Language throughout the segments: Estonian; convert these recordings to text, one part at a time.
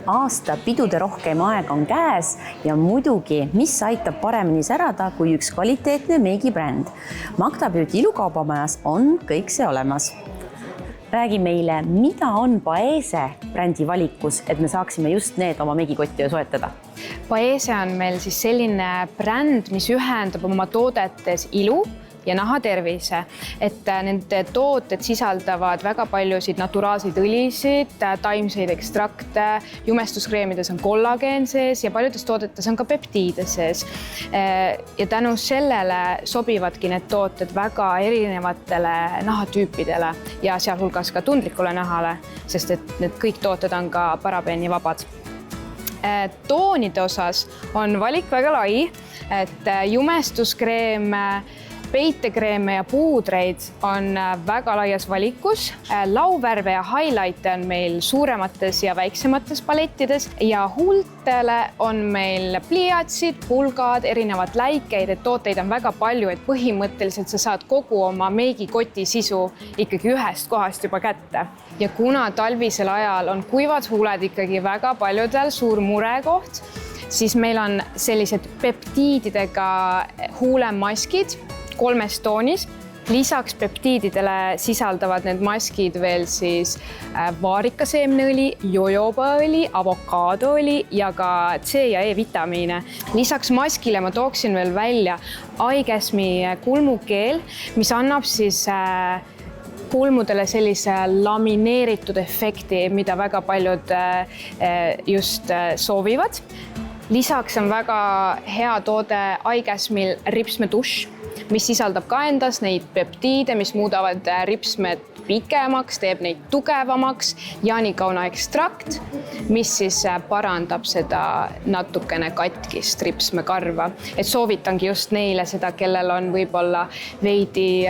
Aasta pidude rohkem aeg on käes ja muidugi, mis aitab paremini särada kui üks kvaliteetne meigibränd. Magda Beauty ilukaubamajas on kõik see olemas. Räägi meile, mida on Paese brändi valikus, et me saaksime just need oma meigikotti soetada? Paese on meil siis selline bränd, mis ühendab oma toodetes ilu ja nahatervise, et nende tooted sisaldavad väga paljusid naturaalseid õlisid, taimseid ekstrakte, jumestuskreemides on kollageen sees ja paljudes toodetes on ka peptiide sees. Ja tänu sellele sobivadki need tooted väga erinevatele nahatüüpidele ja sealhulgas ka tundlikule nahale, sest et need kõik tooted on ka parabeenivabad. Toonide osas on valik väga lai, et jumestuskreem, peitekreeme ja puudreid on väga laias valikus. Lauvärve ja highlight'e on meil suuremates ja väiksemates palettides ja huultele on meil pliiatsid, pulgad, erinevad läikeid, et tooteid on väga palju, et põhimõtteliselt sa saad kogu oma meigikoti sisu ikkagi ühest kohast juba kätte. Ja kuna talvisel ajal on kuivad huuled ikkagi väga paljudel suur murekoht, siis meil on sellised peptiididega huulemaskid 3 toonis. Lisaks peptiididele sisaldavad need maskid veel siis vaarikaseemneõli, jojobaõli, avokaadoõli ja ka C ja E vitamiine. Lisaks maskile ma tooksin veel välja iGasmi kulmukeel, mis annab siis kulmudele sellise lamineeritud efekti, mida väga paljud just soovivad. Lisaks on väga hea toode iGasmil ripsmedušš, mis sisaldab ka endas neid peptiide, mis muudavad ripsmed pikemaks, teeb neid tugevamaks, jaanikauna ekstrakt, mis siis parandab seda natukene katkist ripsmekarva. Et soovitangi just neile seda, kellel on võib-olla veidi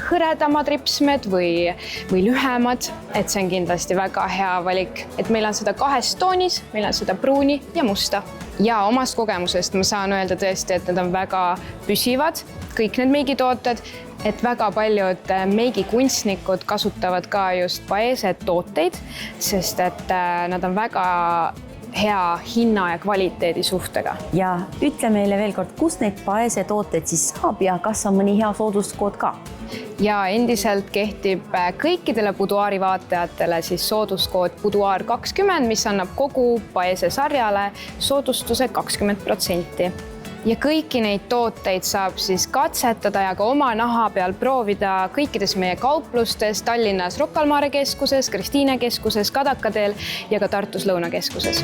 hõredamad ripsmed või lühemad, et see on kindlasti väga hea valik. Et meil on seda 2 toonis, meil on seda pruuni ja musta. Ja omast kogemusest ma saan öelda tõesti, et need on väga püsivad, kõik need meigitooted, et väga paljud meigikunstnikud kasutavad ka just Paese tooteid, sest et nad on väga hea hinna ja kvaliteedi suhtega. Ja ütle meile veel kord, kus neid Paese tooteid siis saab ja kas on mõni hea sooduskood ka? Ja endiselt kehtib kõikidele Buduaari vaatajatele siis sooduskood Buduaar20, mis annab kogu Paese sarjale soodustuse 20%. Ja kõiki neid tooteid saab siis katsetada ja ka oma naha peal proovida kõikides meie kauplustes, Tallinnas Rocca al Mare keskuses, Kristiine keskuses, Kadakateel ja ka Tartus Lõunakeskuses.